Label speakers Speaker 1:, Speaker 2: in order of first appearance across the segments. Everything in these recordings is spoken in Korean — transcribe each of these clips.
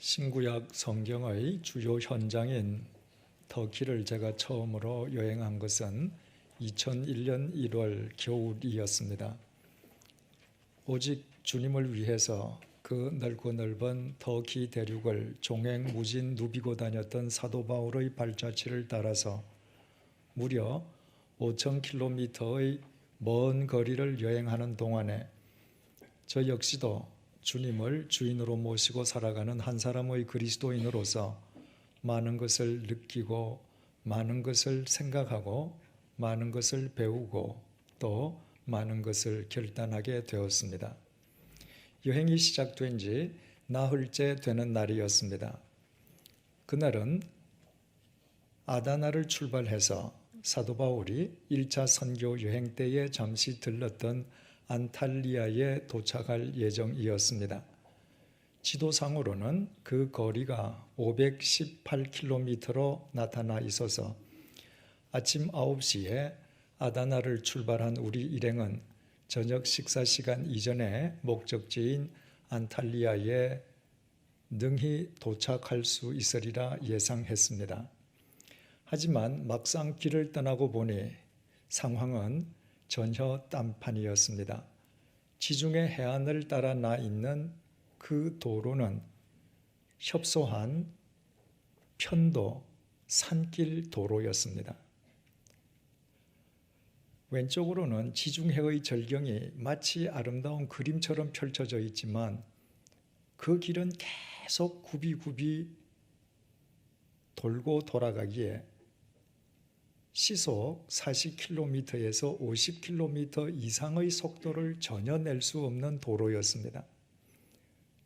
Speaker 1: 신구약 성경의 주요 현장인 터키를 제가 처음으로 여행한 것은 2001년 1월 겨울이었습니다. 오직 주님을 위해서 그 넓고 넓은 터키 대륙을 종횡무진 누비고 다녔던 사도 바울의 발자취를 따라서 무려 5,000km의 먼 거리를 여행하는 동안에 저 역시도 주님을 주인으로 모시고 살아가는 한 사람의 그리스도인으로서 많은 것을 느끼고 많은 것을 생각하고 많은 것을 배우고 또 많은 것을 결단하게 되었습니다. 여행이 시작된 지 나흘째 되는 날이었습니다. 그날은 아다나를 출발해서 사도 바울이 1차 선교 여행 때에 잠시 들렀던 안탈리아에 도착할 예정이었습니다. 지도상으로는 그 거리가 518km로 나타나 있어서 아침 9시에 아다나를 출발한 우리 일행은 저녁 식사 시간 이전에 목적지인 안탈리아에 능히 도착할 수 있으리라 예상했습니다. 하지만 막상 길을 떠나고 보니 상황은 전혀 딴판이었습니다. 지중해 해안을 따라 나 있는 그 도로는 협소한 편도 산길 도로였습니다. 왼쪽으로는 지중해의 절경이 마치 아름다운 그림처럼 펼쳐져 있지만 그 길은 계속 굽이굽이 돌고 돌아가기에 시속 40km에서 50km 이상의 속도를 전혀 낼 수 없는 도로였습니다.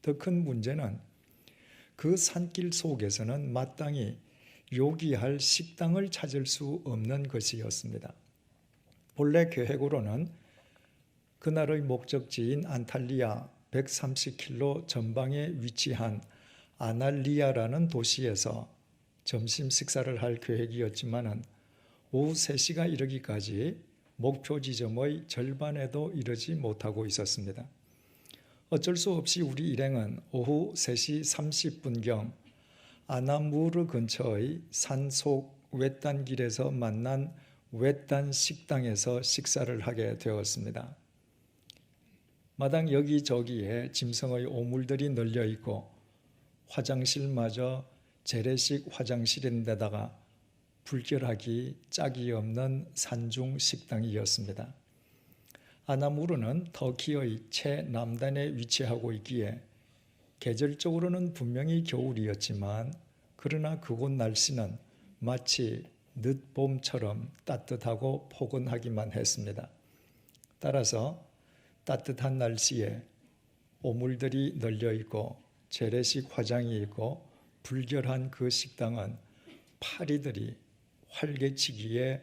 Speaker 1: 더 큰 문제는 그 산길 속에서는 마땅히 요기할 식당을 찾을 수 없는 것이었습니다. 본래 계획으로는 그날의 목적지인 안탈리아 130km 전방에 위치한 아날리아라는 도시에서 점심 식사를 할 계획이었지만은 오후 3시가 이르기까지 목표 지점의 절반에도 이르지 못하고 있었습니다. 어쩔 수 없이 우리 일행은 오후 3시 30분경 아나무르 근처의 산속 외딴길에서 만난 외딴 식당에서 식사를 하게 되었습니다. 마당 여기저기에 짐승의 오물들이 널려 있고 화장실마저 재래식 화장실인데다가 불결하기 짝이 없는 산중 식당이었습니다. 아나무르는 터키의 최남단에 위치하고 있기에 계절적으로는 분명히 겨울이었지만 그러나 그곳 날씨는 마치 늦봄처럼 따뜻하고 포근하기만 했습니다. 따라서 따뜻한 날씨에 오물들이 널려 있고 재래식 화장이 있고 불결한 그 식당은 파리들이 활개치기에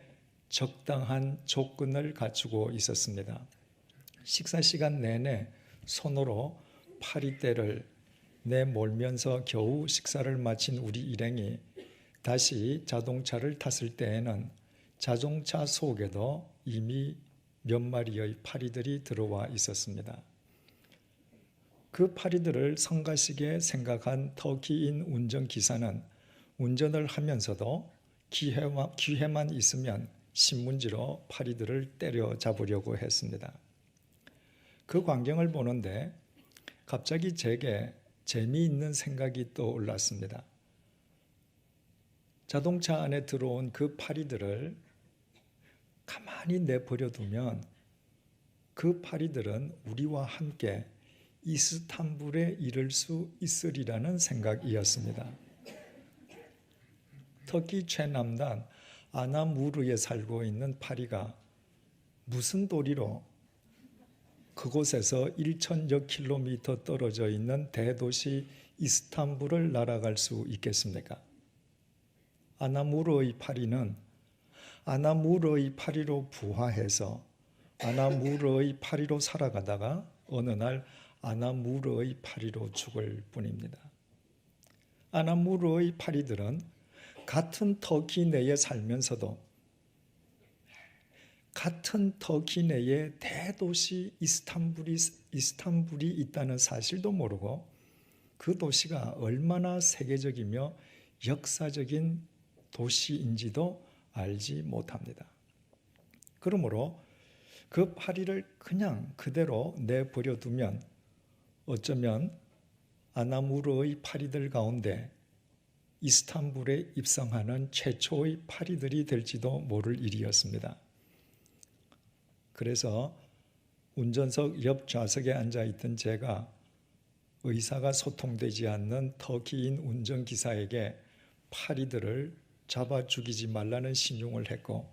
Speaker 1: 적당한 조건을 갖추고 있었습니다. 식사 시간 내내 손으로 파리떼를 내몰면서 겨우 식사를 마친 우리 일행이 다시 자동차를 탔을 때에는 자동차 속에도 이미 몇 마리의 파리들이 들어와 있었습니다. 그 파리들을 성가시게 생각한 터키인 운전기사는 운전을 하면서도 기회만 있으면 신문지로 파리들을 때려잡으려고 했습니다. 그 광경을 보는데 갑자기 제게 재미있는 생각이 떠올랐습니다. 자동차 안에 들어온 그 파리들을 가만히 내버려두면 그 파리들은 우리와 함께 이스탄불에 이를 수 있으리라는 생각이었습니다. 터키 최남단 아나무르에 살고 있는 파리가 무슨 도리로 그곳에서 1,000여 킬로미터 떨어져 있는 대도시 이스탄불을 날아갈 수 있겠습니까? 아나무르의 파리는 아나무르의 파리로 부화해서 아나무르의 파리로 살아가다가 어느 날 아나무르의 파리로 죽을 뿐입니다. 아나무르의 파리들은 같은 터키 내에 살면서도 같은 터키 내에 대도시 이스탄불이 있다는 사실도 모르고 그 도시가 얼마나 세계적이며 역사적인 도시인지도 알지 못합니다. 그러므로 그 파리를 그냥 그대로 내버려 두면 어쩌면 아나무르의 파리들 가운데 이스탄불에 입성하는 최초의 파리들이 될지도 모를 일이었습니다. 그래서 운전석 옆 좌석에 앉아있던 제가 의사가 소통되지 않는 터키인 운전기사에게 파리들을 잡아 죽이지 말라는 신용을 했고,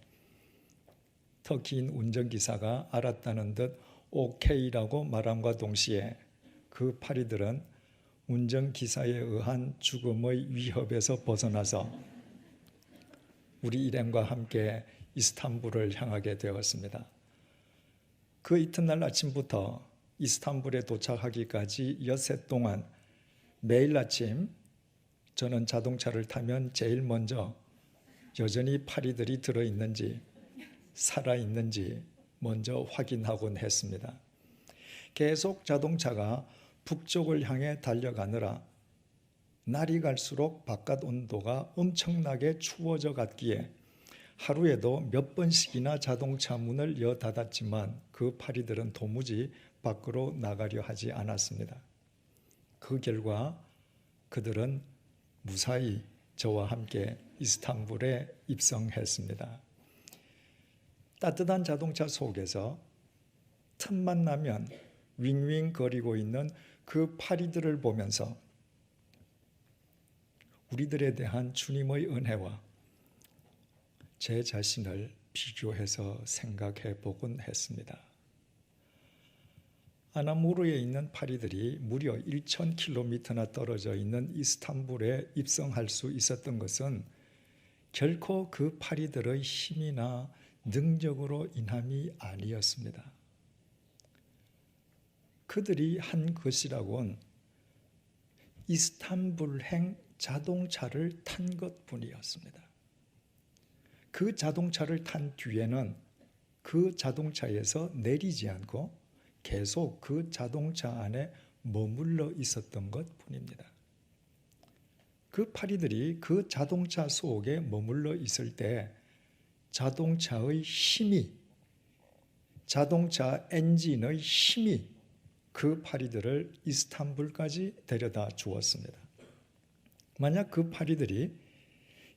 Speaker 1: 터키인 운전기사가 알았다는 듯 오케이라고 말함과 동시에 그 파리들은 운전기사에 의한 죽음의 위협에서 벗어나서 우리 일행과 함께 이스탄불을 향하게 되었습니다. 그 이튿날 아침부터 이스탄불에 도착하기까지 엿새 동안 매일 아침 저는 자동차를 타면 제일 먼저 여전히 파리들이 들어있는지 살아있는지 먼저 확인하곤 했습니다. 계속 자동차가 북쪽을 향해 달려가느라 날이 갈수록 바깥 온도가 엄청나게 추워져 갔기에 하루에도 몇 번씩이나 자동차 문을 여 닫았지만 그 파리들은 도무지 밖으로 나가려 하지 않았습니다. 그 결과 그들은 무사히 저와 함께 이스탄불에 입성했습니다. 따뜻한 자동차 속에서 틈만 나면 윙윙 거리고 있는 그 파리들을 보면서 우리들에 대한 주님의 은혜와 제 자신을 비교해서 생각해 보곤 했습니다. 아나무르에 있는 파리들이 무려 1,000km나 떨어져 있는 이스탄불에 입성할 수 있었던 것은 결코 그 파리들의 힘이나 능력으로 인함이 아니었습니다. 그들이 한 것이라곤 이스탄불행 자동차를 탄 것뿐이었습니다. 그 자동차를 탄 뒤에는 그 자동차에서 내리지 않고 계속 그 자동차 안에 머물러 있었던 것뿐입니다. 그 파리들이 그 자동차 속에 머물러 있을 때 자동차의 힘이, 자동차 엔진의 힘이 그 파리들을 이스탄불까지 데려다 주었습니다. 만약 그 파리들이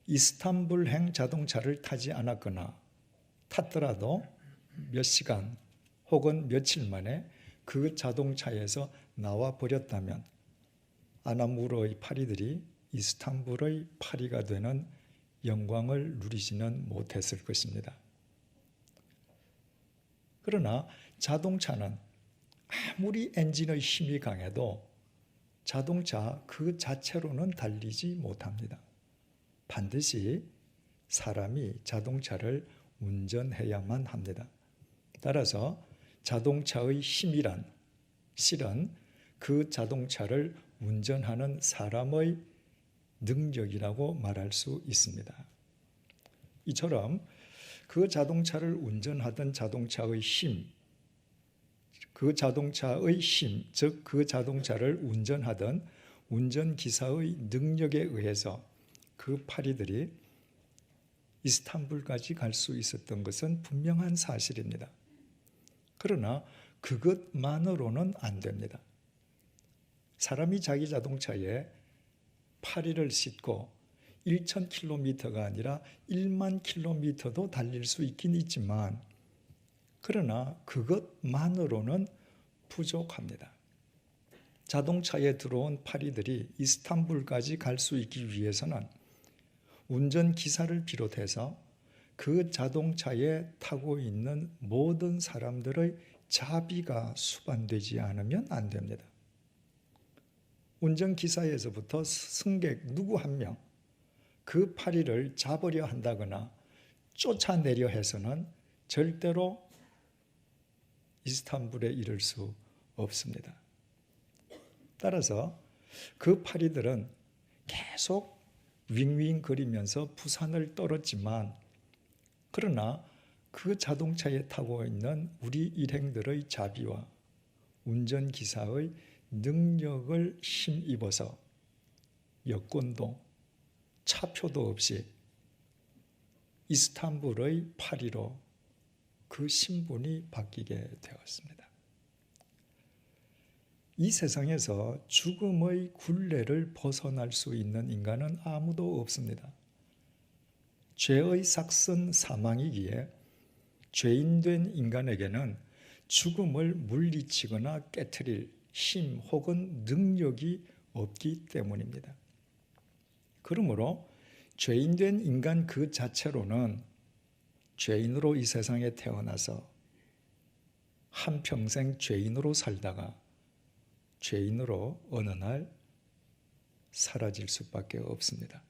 Speaker 1: 이스탄불행 자동차를 타지 않았거나 탔더라도 몇 시간 혹은 며칠 만에 그 자동차에서 나와 버렸다면 아나무르의 파리들이 이스탄불의 파리가 되는 영광을 누리지는 못했을 것입니다. 그러나 자동차는 아무리 엔진의 힘이 강해도 자동차 그 자체로는 달리지 못합니다. 반드시 사람이 자동차를 운전해야만 합니다. 따라서 자동차의 힘이란 실은 그 자동차를 운전하는 사람의 능력이라고 말할 수 있습니다. 이처럼 그 자동차를 운전하던 자동차의 힘, 즉 그 자동차를 운전하던 운전기사의 능력에 의해서 그 파리들이 이스탄불까지 갈 수 있었던 것은 분명한 사실입니다. 그러나 그것만으로는 안 됩니다. 사람이 자기 자동차에 파리를 싣고 1,000km가 아니라 1만 km도 달릴 수 있긴 있지만 그러나 그것만으로는 부족합니다. 자동차에 들어온 파리들이 이스탄불까지 갈 수 있기 위해서는 운전기사를 비롯해서 그 자동차에 타고 있는 모든 사람들의 자비가 수반되지 않으면 안 됩니다. 운전기사에서부터 승객 누구 한 명, 그 파리를 잡으려 한다거나 쫓아내려 해서는 절대로 이스탄불에 이를 수 없습니다. 따라서 그 파리들은 계속 윙윙거리면서 부산을 떨었지만 그러나 그 자동차에 타고 있는 우리 일행들의 자비와 운전기사의 능력을 힘입어서 여권도 차표도 없이 이스탄불의 파리로 그 신분이 바뀌게 되었습니다. 이 세상에서 죽음의 굴레를 벗어날 수 있는 인간은 아무도 없습니다. 죄의 삭선 사망이기에 죄인된 인간에게는 죽음을 물리치거나 깨트릴 힘 혹은 능력이 없기 때문입니다. 그러므로 죄인된 인간 그 자체로는 죄인으로 이 세상에 태어나서 한평생 죄인으로 살다가 죄인으로 어느 날 사라질 수밖에 없습니다.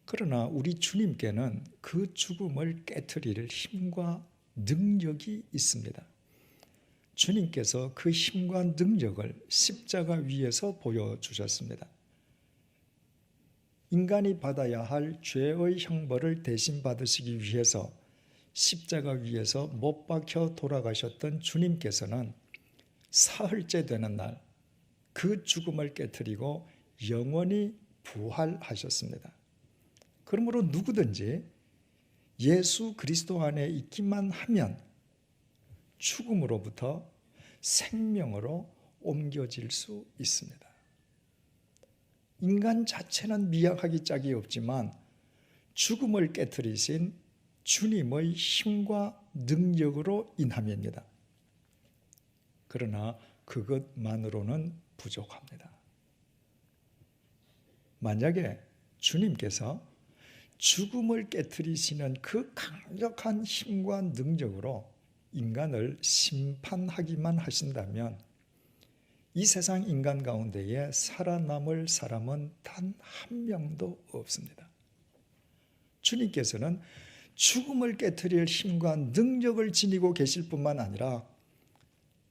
Speaker 1: 그러나 우리 주님께는 그 죽음을 깨트릴 힘과 능력이 있습니다. 주님께서 그 힘과 능력을 십자가 위에서 보여주셨습니다. 인간이 받아야 할 죄의 형벌을 대신 받으시기 위해서 십자가 위에서 못 박혀 돌아가셨던 주님께서는 사흘째 되는 날 그 죽음을 깨트리고 영원히 부활하셨습니다. 그러므로 누구든지 예수 그리스도 안에 있기만 하면 죽음으로부터 생명으로 옮겨질 수 있습니다. 인간 자체는 미약하기 짝이 없지만 죽음을 깨트리신 주님의 힘과 능력으로 인함입니다. 그러나 그것만으로는 부족합니다. 만약에 주님께서 죽음을 깨트리시는 그 강력한 힘과 능력으로 인간을 심판하기만 하신다면 이 세상 인간 가운데에 살아남을 사람은 단 한 명도 없습니다. 주님께서는 죽음을 깨트릴 힘과 능력을 지니고 계실 뿐만 아니라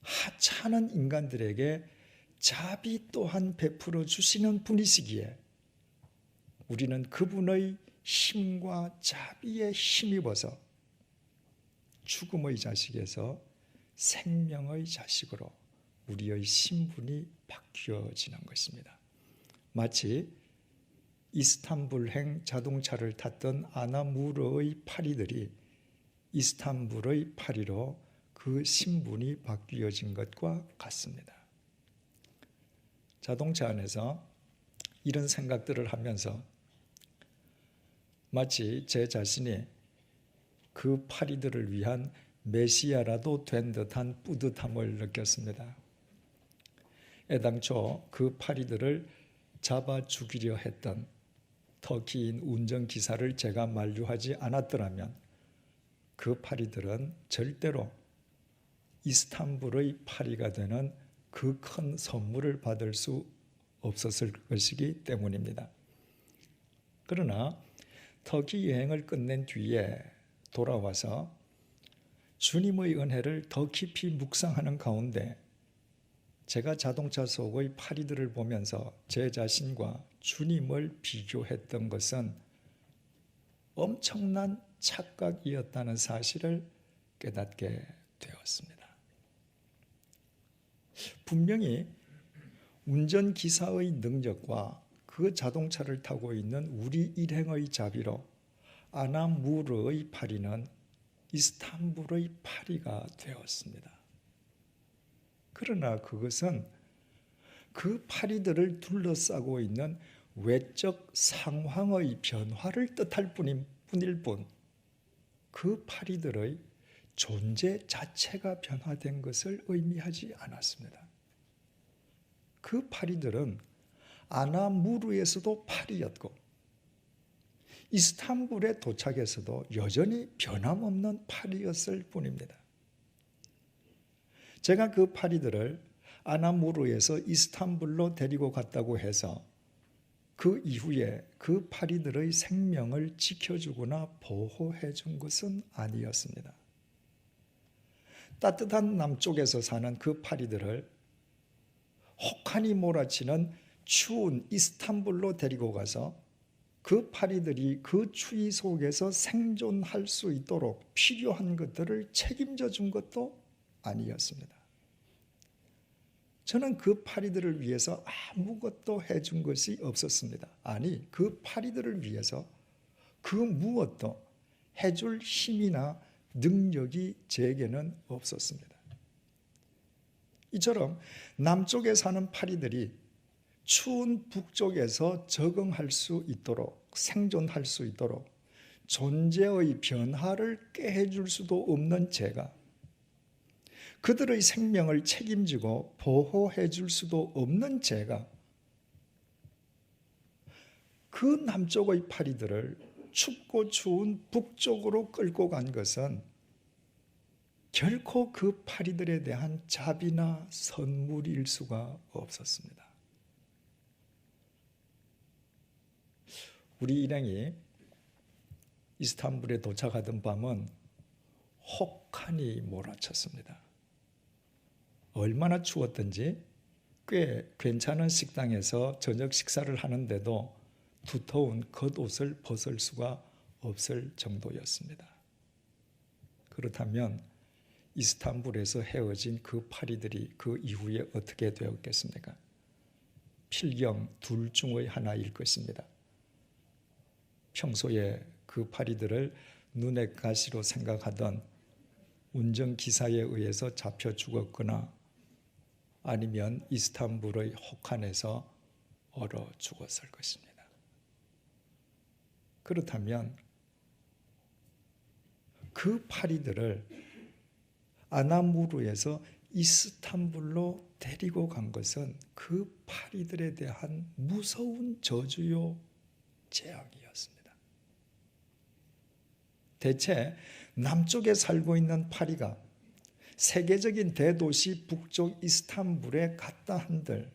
Speaker 1: 하찮은 인간들에게 자비 또한 베풀어 주시는 분이시기에 우리는 그분의 힘과 자비에 힘입어서 죽음의 자식에서 생명의 자식으로 우리의 신분이 바뀌어지는 것입니다. 마치 이스탄불행 자동차를 탔던 아나무르의 파리들이 이스탄불의 파리로 그 신분이 바뀌어진 것과 같습니다. 자동차 안에서 이런 생각들을 하면서 마치 제 자신이 그 파리들을 위한 메시아라도 된 듯한 뿌듯함을 느꼈습니다. 애당초 그 파리들을 잡아 죽이려 했던 터키인 운전기사를 제가 만류하지 않았더라면 그 파리들은 절대로 이스탄불의 파리가 되는 그 큰 선물을 받을 수 없었을 것이기 때문입니다. 그러나 터키 여행을 끝낸 뒤에 돌아와서 주님의 은혜를 더 깊이 묵상하는 가운데 제가 자동차 속의 파리들을 보면서 제 자신과 주님을 비교했던 것은 엄청난 착각이었다는 사실을 깨닫게 되었습니다. 분명히 운전기사의 능력과 그 자동차를 타고 있는 우리 일행의 자비로 아나무르의 파리는 이스탄불의 파리가 되었습니다. 그러나 그것은 그 파리들을 둘러싸고 있는 외적 상황의 변화를 뜻할 뿐일 뿐 그 파리들의 존재 자체가 변화된 것을 의미하지 않았습니다. 그 파리들은 아나무르에서도 파리였고 이스탄불에 도착해서도 여전히 변함없는 파리였을 뿐입니다. 제가 그 파리들을 아나무르에서 이스탄불로 데리고 갔다고 해서 그 이후에 그 파리들의 생명을 지켜주거나 보호해 준 것은 아니었습니다. 따뜻한 남쪽에서 사는 그 파리들을 혹한이 몰아치는 추운 이스탄불로 데리고 가서 그 파리들이 그 추위 속에서 생존할 수 있도록 필요한 것들을 책임져 준 것도 아니었습니다. 저는 그 파리들을 위해서 아무것도 해준 것이 없었습니다. 아니, 그 파리들을 위해서 그 무엇도 해줄 힘이나 능력이 제게는 없었습니다. 이처럼 남쪽에 사는 파리들이 추운 북쪽에서 적응할 수 있도록, 생존할 수 있도록 존재의 변화를 깨해줄 수도 없는 제가, 그들의 생명을 책임지고 보호해 줄 수도 없는 제가 그 남쪽의 파리들을 춥고 추운 북쪽으로 끌고 간 것은 결코 그 파리들에 대한 자비나 선물일 수가 없었습니다. 우리 일행이 이스탄불에 도착하던 밤은 혹한이 몰아쳤습니다. 얼마나 추웠던지 꽤 괜찮은 식당에서 저녁 식사를 하는데도 두터운 겉옷을 벗을 수가 없을 정도였습니다. 그렇다면 이스탄불에서 헤어진 그 파리들이 그 이후에 어떻게 되었겠습니까? 필경 둘 중의 하나일 것입니다. 평소에 그 파리들을 눈의 가시로 생각하던 운전기사에 의해서 잡혀 죽었거나 아니면 이스탄불의 혹한에서 얼어 죽었을 것입니다. 그렇다면 그 파리들을 아나무르에서 이스탄불로 데리고 간 것은 그 파리들에 대한 무서운 저주요 재앙이었습니다. 대체 남쪽에 살고 있는 파리가 세계적인 대도시 북쪽 이스탄불에 갔다 한들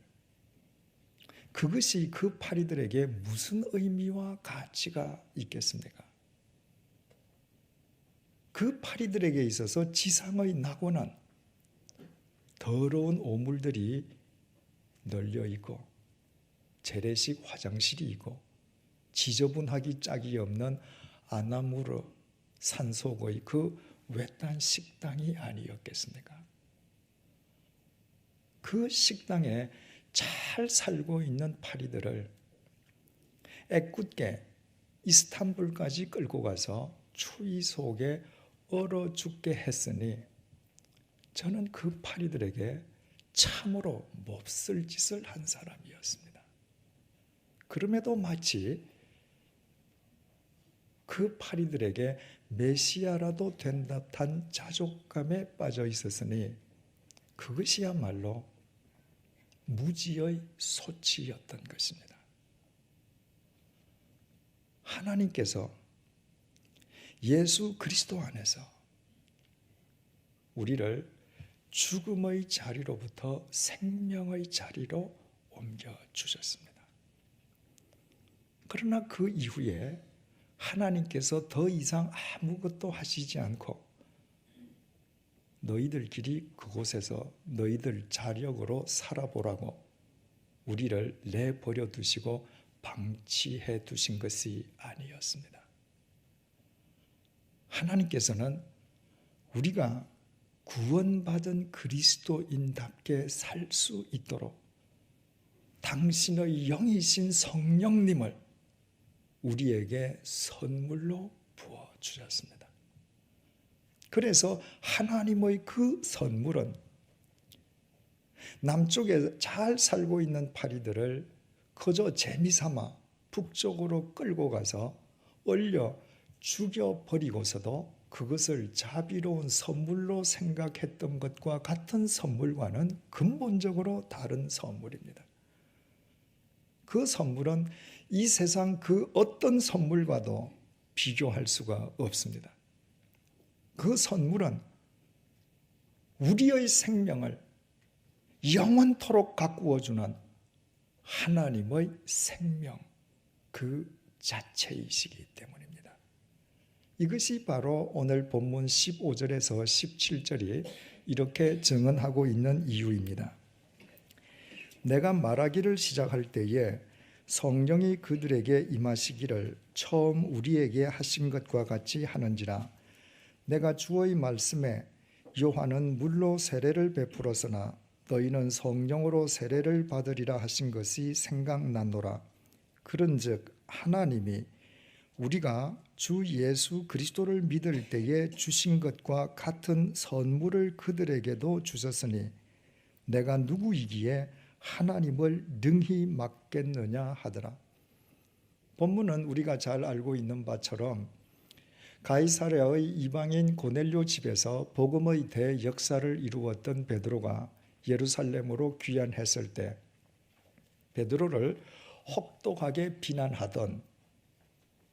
Speaker 1: 그것이 그 파리들에게 무슨 의미와 가치가 있겠습니까? 그 파리들에게 있어서 지상의 낙원은 더러운 오물들이 널려 있고 재래식 화장실이 있고 지저분하기 짝이 없는 아나무르 산속의 그 외딴 식당이 아니었겠습니까? 그 식당에 잘 살고 있는 파리들을 애꿎게 이스탄불까지 끌고 가서 추위 속에 얼어 죽게 했으니 저는 그 파리들에게 참으로 몹쓸 짓을 한 사람이었습니다. 그럼에도 마치 그 파리들에게 메시아라도 된 듯한 자족감에 빠져 있었으니 그것이야말로 무지의 소치였던 것입니다. 하나님께서 예수 그리스도 안에서 우리를 죽음의 자리로부터 생명의 자리로 옮겨주셨습니다. 그러나 그 이후에 하나님께서 더 이상 아무것도 하시지 않고 너희들끼리 그곳에서 너희들 자력으로 살아보라고 우리를 내버려 두시고 방치해 두신 것이 아니었습니다. 하나님께서는 우리가 구원받은 그리스도인답게 살 수 있도록 당신의 영이신 성령님을 우리에게 선물로 부어주셨습니다. 그래서 하나님의 그 선물은 남쪽에 잘 살고 있는 파리들을 그저 재미삼아 북쪽으로 끌고 가서 얼려 죽여버리고서도 그것을 자비로운 선물로 생각했던 것과 같은 선물과는 근본적으로 다른 선물입니다. 그 선물은 이 세상 그 어떤 선물과도 비교할 수가 없습니다. 그 선물은 우리의 생명을 영원토록 가꾸어주는 하나님의 생명 그 자체이시기 때문입니다. 이것이 바로 오늘 본문 15절에서 17절이 이렇게 증언하고 있는 이유입니다. 내가 말하기를 시작할 때에 성령이 그들에게 임하시기를 처음 우리에게 하신 것과 같이 하는지라. 내가 주의 말씀에 요한은 물로 세례를 베풀었으나 너희는 성령으로 세례를 받으리라 하신 것이 생각났노라. 그런즉 하나님이 우리가 주 예수 그리스도를 믿을 때에 주신 것과 같은 선물을 그들에게도 주셨으니 내가 누구이기에 하나님을 능히 막겠느냐 하더라. 본문은 우리가 잘 알고 있는 바처럼 가이사랴의 이방인 고넬료 집에서 복음의 대역사를 이루었던 베드로가 예루살렘으로 귀환했을 때 베드로를 혹독하게 비난하던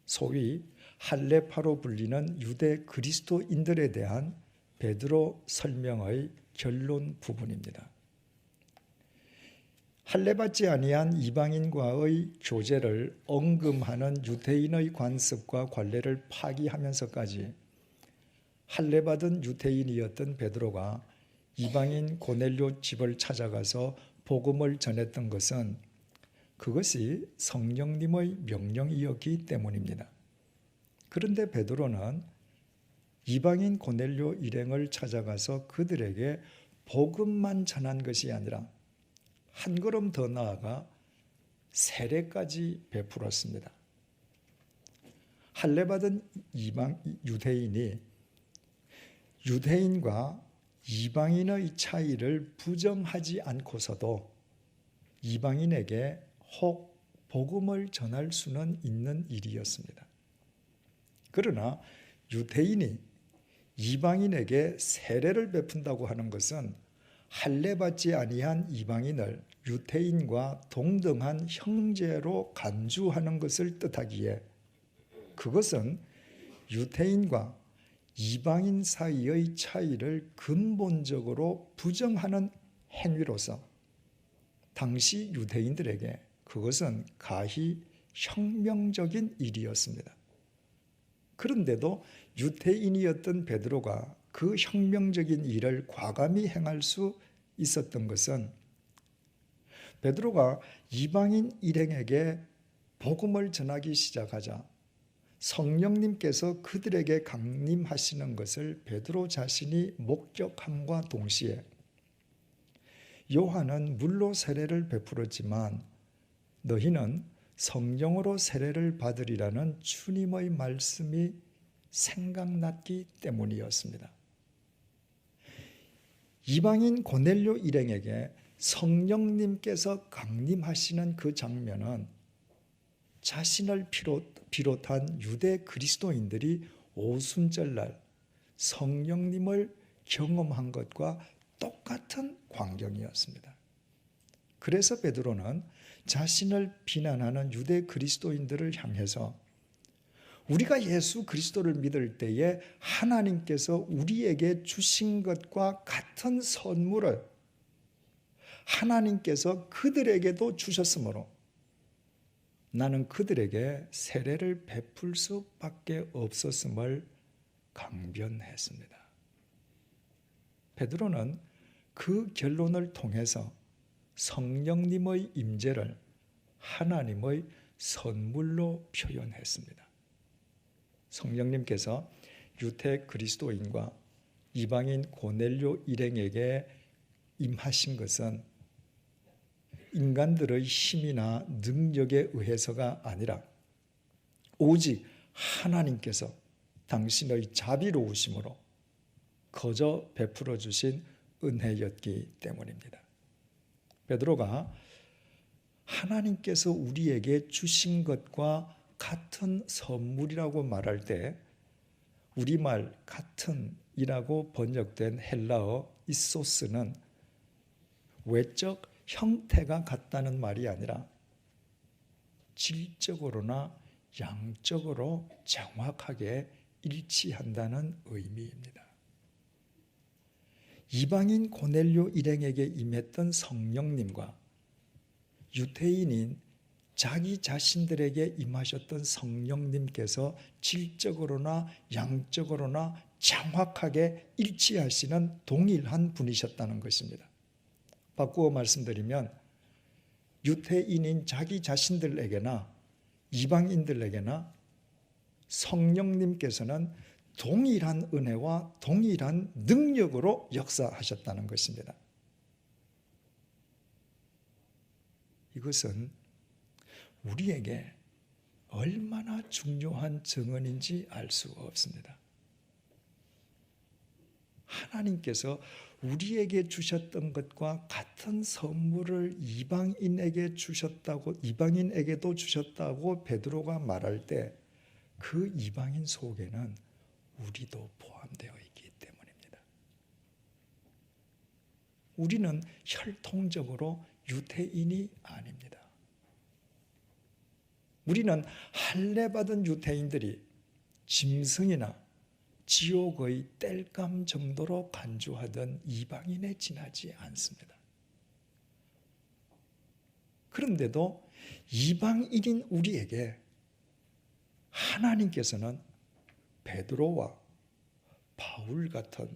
Speaker 1: 소위 할례파로 불리는 유대 그리스도인들에 대한 베드로 설명의 결론 부분입니다. 할례받지 아니한 이방인과의 교제를 언금하는 유대인의 관습과 관례를 파기하면서까지 할례받은 유대인이었던 베드로가 이방인 고넬료 집을 찾아가서 복음을 전했던 것은 그것이 성령님의 명령이었기 때문입니다. 그런데 베드로는 이방인 고넬료 일행을 찾아가서 그들에게 복음만 전한 것이 아니라 한 걸음 더 나아가 세례까지 베풀었습니다. 할례받은 유대인이 유대인과 이방인의 차이를 부정하지 않고서도 이방인에게 혹 복음을 전할 수는 있는 일이었습니다. 그러나 유대인이 이방인에게 세례를 베푼다고 하는 것은 할례받지 아니한 이방인을 유대인과 동등한 형제로 간주하는 것을 뜻하기에 그것은 유대인과 이방인 사이의 차이를 근본적으로 부정하는 행위로서 당시 유대인들에게 그것은 가히 혁명적인 일이었습니다. 그런데도 유대인이었던 베드로가 그 혁명적인 일을 과감히 행할 수 있었던 것은 베드로가 이방인 일행에게 복음을 전하기 시작하자 성령님께서 그들에게 강림하시는 것을 베드로 자신이 목격함과 동시에 요한은 물로 세례를 베풀었지만 너희는 성령으로 세례를 받으리라는 주님의 말씀이 생각났기 때문이었습니다. 이방인 고넬료 일행에게 성령님께서 강림하시는 그 장면은 자신을 비롯한 유대 그리스도인들이 오순절날 성령님을 경험한 것과 똑같은 광경이었습니다. 그래서 베드로는 자신을 비난하는 유대 그리스도인들을 향해서 우리가 예수 그리스도를 믿을 때에 하나님께서 우리에게 주신 것과 같은 선물을 하나님께서 그들에게도 주셨으므로 나는 그들에게 세례를 베풀 수밖에 없었음을 강변했습니다. 베드로는 그 결론을 통해서 성령님의 임재를 하나님의 선물로 표현했습니다. 성령님께서 유대 그리스도인과 이방인 고넬료 일행에게 임하신 것은 인간들의 힘이나 능력에 의해서가 아니라 오직 하나님께서 당신의 자비로우심으로 거저 베풀어 주신 은혜였기 때문입니다. 베드로가 하나님께서 우리에게 주신 것과 같은 선물이라고 말할 때 우리말 같은이라고 번역된 헬라어 이소스는 외적 형태가 같다는 말이 아니라 질적으로나 양적으로 정확하게 일치한다는 의미입니다. 이방인 고넬료 일행에게 임했던 성령님과 유대인인 자기 자신들에게 임하셨던 성령님께서 질적으로나 양적으로나 정확하게 일치하시는 동일한 분이셨다는 것입니다. 바꾸어 말씀드리면 유대인인 자기 자신들에게나 이방인들에게나 성령님께서는 동일한 은혜와 동일한 능력으로 역사하셨다는 것입니다. 이것은 우리에게 얼마나 중요한 증언인지 알 수 없습니다. 하나님께서 우리에게 주셨던 것과 같은 선물을 이방인에게도 주셨다고 베드로가 말할 때 그 이방인 속에는 우리도 포함되어 있기 때문입니다. 우리는 혈통적으로 유대인이 아닙니다. 우리는 할례받은 유대인들이 짐승이나 지옥의 땔감 정도로 간주하던 이방인에 지나지 않습니다. 그런데도 이방인인 우리에게 하나님께서는 베드로와 바울 같은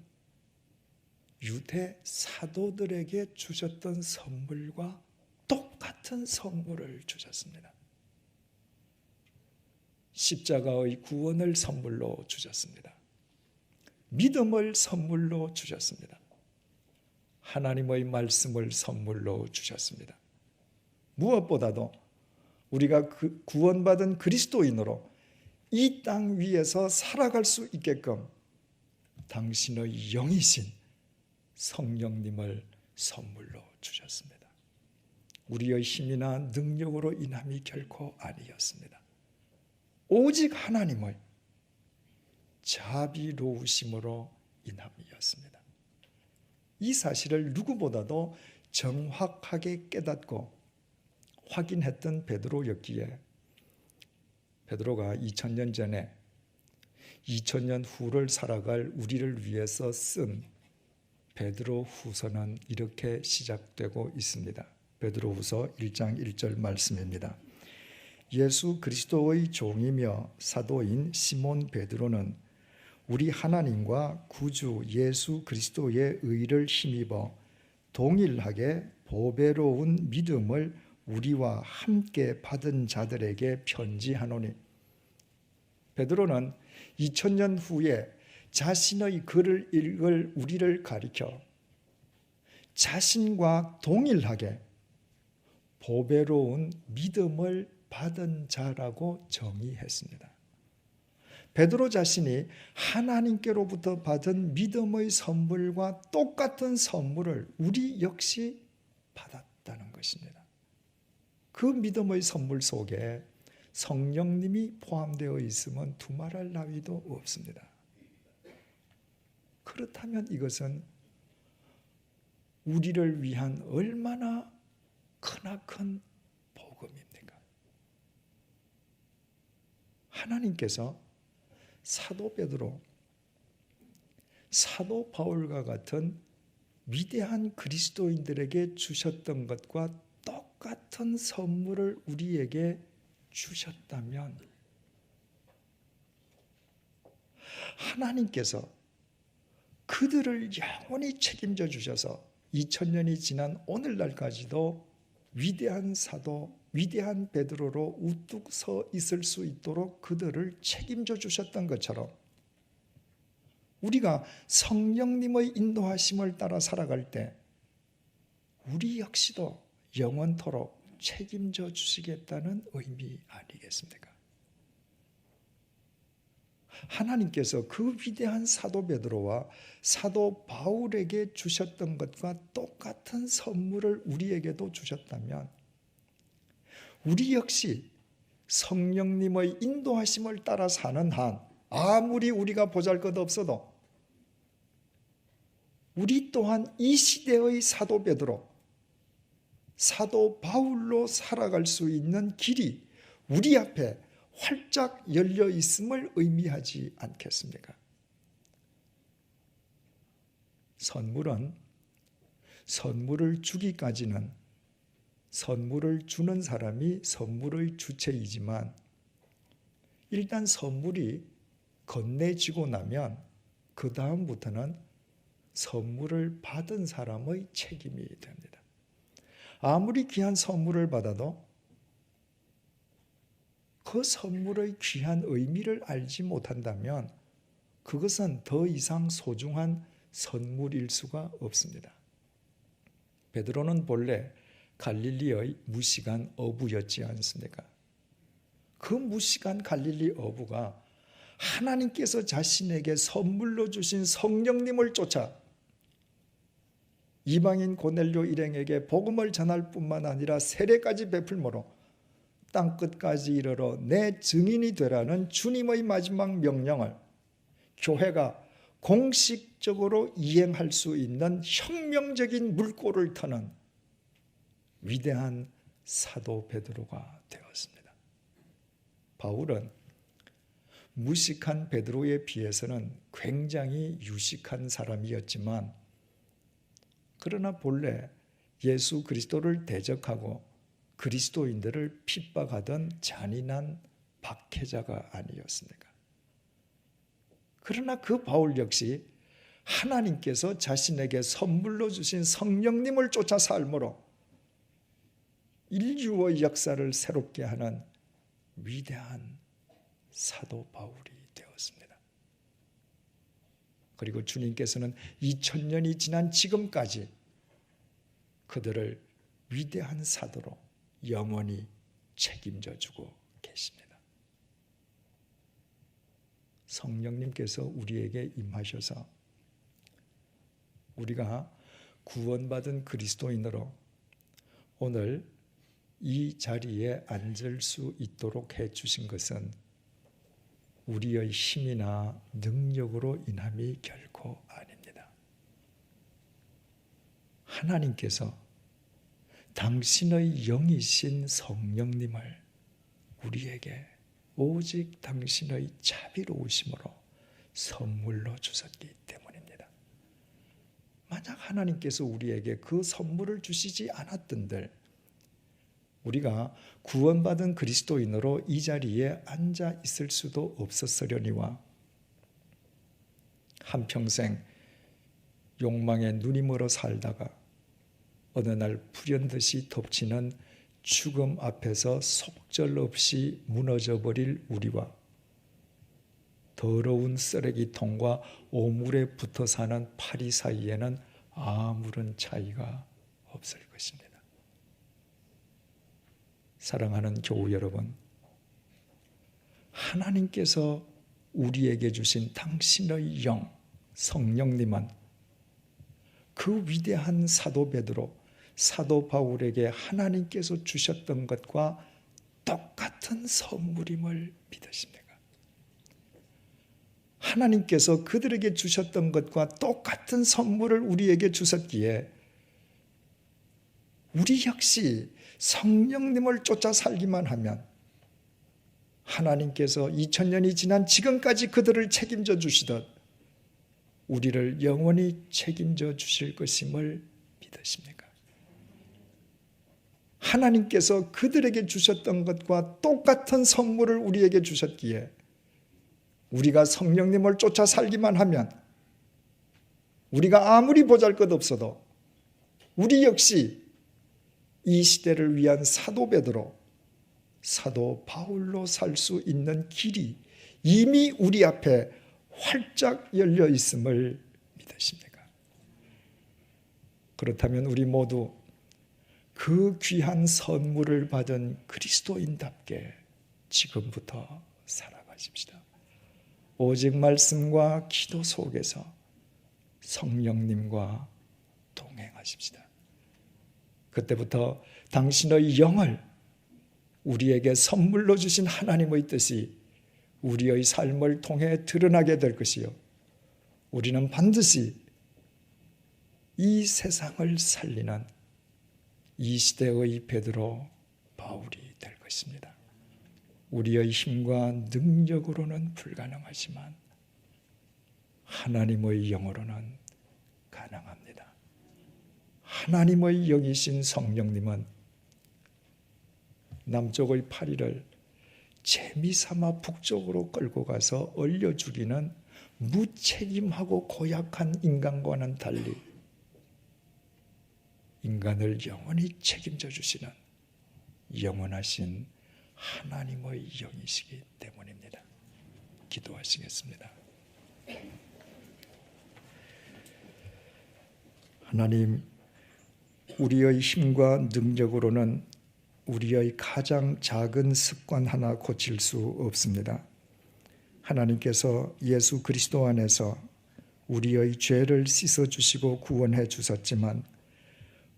Speaker 1: 유대 사도들에게 주셨던 선물과 똑같은 선물을 주셨습니다. 십자가의 구원을 선물로 주셨습니다. 믿음을 선물로 주셨습니다. 하나님의 말씀을 선물로 주셨습니다. 무엇보다도 우리가 구원받은 그리스도인으로 이 땅 위에서 살아갈 수 있게끔 당신의 영이신 성령님을 선물로 주셨습니다. 우리의 힘이나 능력으로 인함이 결코 아니었습니다. 오직 하나님의 자비로우심으로 인함이었습니다. 이 사실을 누구보다도 정확하게 깨닫고 확인했던 베드로였기에 베드로가 2000년 전에 2000년 후를 살아갈 우리를 위해서 쓴 베드로 후서는 이렇게 시작되고 있습니다. 베드로 후서 1장 1절 말씀입니다. 예수 그리스도의 종이며 사도인 시몬 베드로는 우리 하나님과 구주 예수 그리스도의 의를 힘입어 동일하게 보배로운 믿음을 우리와 함께 받은 자들에게 편지하노니. 베드로는 2000년 후에 자신의 글을 읽을 우리를 가리켜 자신과 동일하게 보배로운 믿음을 받은 자라고 정의했습니다. 베드로 자신이 하나님께로부터 받은 믿음의 선물과 똑같은 선물을 우리 역시 받았다는 것입니다. 그 믿음의 선물 속에 성령님이 포함되어 있으면 두말할 나위도 없습니다. 그렇다면 이것은 우리를 위한 얼마나 크나큰 복음입니까? 하나님께서 사도 베드로, 사도 바울과 같은 위대한 그리스도인들에게 주셨던 것과 똑같은 선물을 우리에게 주셨다면 하나님께서 그들을 영원히 책임져 주셔서 2000년이 지난 오늘날까지도 위대한 사도, 위대한 베드로로 우뚝 서 있을 수 있도록 그들을 책임져 주셨던 것처럼 우리가 성령님의 인도하심을 따라 살아갈 때 우리 역시도 영원토록 책임져 주시겠다는 의미 아니겠습니까? 하나님께서 그 위대한 사도 베드로와 사도 바울에게 주셨던 것과 똑같은 선물을 우리에게도 주셨다면 우리 역시 성령님의 인도하심을 따라 사는 한 아무리 우리가 보잘것없어도 우리 또한 이 시대의 사도 베드로, 사도 바울로 살아갈 수 있는 길이 우리 앞에 활짝 열려 있음을 의미하지 않겠습니까? 선물은 선물을 주기까지는 선물을 주는 사람이 선물의 주체이지만 일단 선물이 건네지고 나면 그 다음부터는 선물을 받은 사람의 책임이 됩니다. 아무리 귀한 선물을 받아도 그 선물의 귀한 의미를 알지 못한다면 그것은 더 이상 소중한 선물일 수가 없습니다. 베드로는 본래 갈릴리의 무식한 어부였지 않습니까? 그 무식한 갈릴리 어부가 하나님께서 자신에게 선물로 주신 성령님을 쫓아 이방인 고넬료 일행에게 복음을 전할 뿐만 아니라 세례까지 베풀므로 땅끝까지 이르러 내 증인이 되라는 주님의 마지막 명령을 교회가 공식적으로 이행할 수 있는 혁명적인 물꼬를 터는 위대한 사도 베드로가 되었습니다. 바울은 무식한 베드로에 비해서는 굉장히 유식한 사람이었지만, 그러나 본래 예수 그리스도를 대적하고 그리스도인들을 핍박하던 잔인한 박해자가 아니었습니까? 그러나 그 바울 역시 하나님께서 자신에게 선물로 주신 성령님을 쫓아 삶으로 인류의 역사를 새롭게 하는 위대한 사도 바울이 되었습니다. 그리고 주님께서는 2000년이 지난 지금까지 그들을 위대한 사도로 영원히 책임져 주고 계십니다. 성령님께서 우리에게 임하셔서 우리가 구원받은 그리스도인으로 오늘 이 자리에 앉을 수 있도록 해주신 것은 우리의 힘이나 능력으로 인함이 결코 아닙니다. 하나님께서 당신의 영이신 성령님을 우리에게 오직 당신의 자비로우심으로 선물로 주셨기 때문입니다. 만약 하나님께서 우리에게 그 선물을 주시지 않았던들 우리가 구원받은 그리스도인으로 이 자리에 앉아 있을 수도 없었으려니와 한평생 욕망에 눈이 멀어 살다가 어느 날 불현듯이 덮치는 죽음 앞에서 속절없이 무너져버릴 우리와 더러운 쓰레기통과 오물에 붙어 사는 파리 사이에는 아무런 차이가 없을 것입니다. 사랑하는 교우 여러분, 하나님께서 우리에게 주신 당신의 영, 성령님은 그 위대한 사도 베드로, 사도 바울에게 하나님께서 주셨던 것과 똑같은 선물임을 믿으십니까? 하나님께서 그들에게 주셨던 것과 똑같은 선물을 우리에게 주셨기에 우리 역시 성령님을 쫓아 살기만 하면 하나님께서 2000년이 지난 지금까지 그들을 책임져 주시듯 우리를 영원히 책임져 주실 것임을 믿으십니까? 하나님께서 그들에게 주셨던 것과 똑같은 선물을 우리에게 주셨기에 우리가 성령님을 쫓아 살기만 하면 우리가 아무리 보잘것없어도 우리 역시 이 시대를 위한 사도 베드로, 사도 바울로 살 수 있는 길이 이미 우리 앞에 활짝 열려 있음을 믿으십니까? 그렇다면 우리 모두 그 귀한 선물을 받은 그리스도인답게 지금부터 살아가십시다. 오직 말씀과 기도 속에서 성령님과 동행하십시다. 그때부터 당신의 영을 우리에게 선물로 주신 하나님의 뜻이 우리의 삶을 통해 드러나게 될 것이요, 우리는 반드시 이 세상을 살리는 이 시대의 베드로 바울이 될 것입니다. 우리의 힘과 능력으로는 불가능하지만 하나님의 영으로는 가능합니다. 하나님의 영이신 성령님은 남쪽의 파리를 재미삼아 북쪽으로 끌고 가서 얼려 죽이는 무책임하고 고약한 인간과는 달리 인간을 영원히 책임져 주시는 영원하신 하나님의 영이시기 때문입니다. 기도하시겠습니다. 하나님, 우리의 힘과 능력으로는 우리의 가장 작은 습관 하나 고칠 수 없습니다. 하나님께서 예수 그리스도 안에서 우리의 죄를 씻어주시고 구원해 주셨지만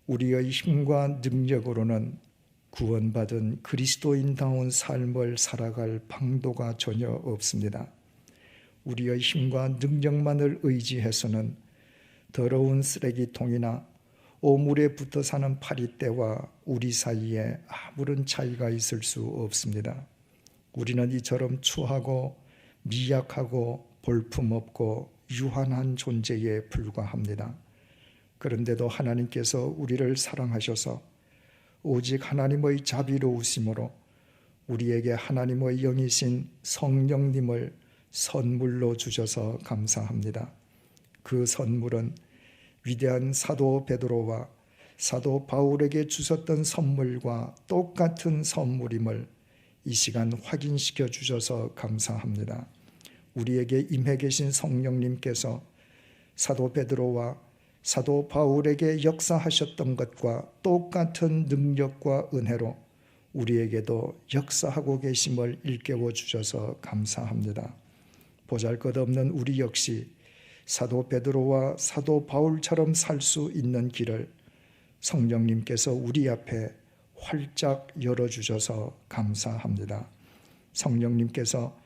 Speaker 1: 우리의 힘과 능력으로는 구원받은 그리스도인다운 삶을 살아갈 방도가 전혀 없습니다. 우리의 힘과 능력만을 의지해서는 더러운 쓰레기통이나 오물에 붙어 사는 파리떼와 우리 사이에 아무런 차이가 있을 수 없습니다. 우리는 이처럼 추하고 미약하고 볼품없고 유한한 존재에 불과합니다. 그런데도 하나님께서 우리를 사랑하셔서 오직 하나님의 자비로우심으로 우리에게 하나님의 영이신 성령님을 선물로 주셔서 감사합니다. 그 선물은 위대한 사도 베드로와 사도 바울에게 주셨던 선물과 똑같은 선물임을 이 시간 확인시켜 주셔서 감사합니다. 우리에게 임해 계신 성령님께서 사도 베드로와 사도 바울에게 역사하셨던 것과 똑같은 능력과 은혜로 우리에게도 역사하고 계심을 일깨워 주셔서 감사합니다. 보잘것없는 우리 역시 사도 베드로와 사도 바울처럼 살 수 있는 길을 성령님께서 우리 앞에 활짝 열어주셔서 감사합니다. 성령님께서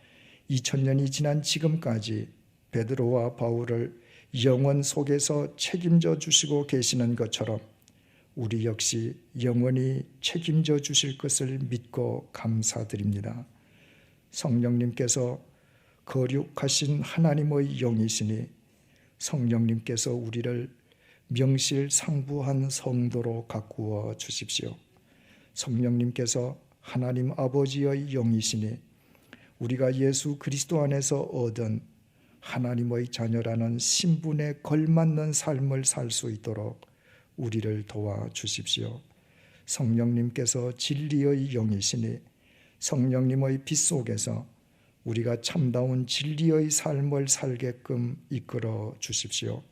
Speaker 1: 2000년이 지난 지금까지 베드로와 바울을 영원 속에서 책임져 주시고 계시는 것처럼 우리 역시 영원히 책임져 주실 것을 믿고 감사드립니다. 성령님께서 거룩하신 하나님의 영이시니 성령님께서 우리를 명실상부한 성도로 가꾸어 주십시오. 성령님께서 하나님 아버지의 영이시니 우리가 예수 그리스도 안에서 얻은 하나님의 자녀라는 신분에 걸맞는 삶을 살 수 있도록 우리를 도와주십시오. 성령님께서 진리의 영이시니 성령님의 빛 속에서 우리가 참다운 진리의 삶을 살게끔 이끌어 주십시오.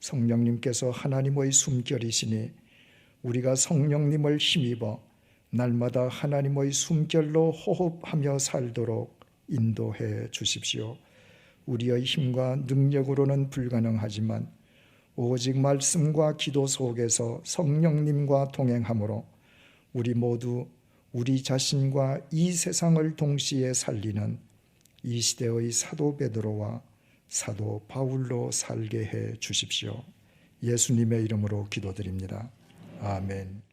Speaker 1: 성령님께서 하나님의 숨결이시니 우리가 성령님을 힘입어 날마다 하나님의 숨결로 호흡하며 살도록 인도해 주십시오. 우리의 힘과 능력으로는 불가능하지만 오직 말씀과 기도 속에서 성령님과 동행함으로 우리 모두 우리 자신과 이 세상을 동시에 살리는 이 시대의 사도 베드로와 사도 바울로 살게 해 주십시오. 예수님의 이름으로 기도드립니다. 아멘.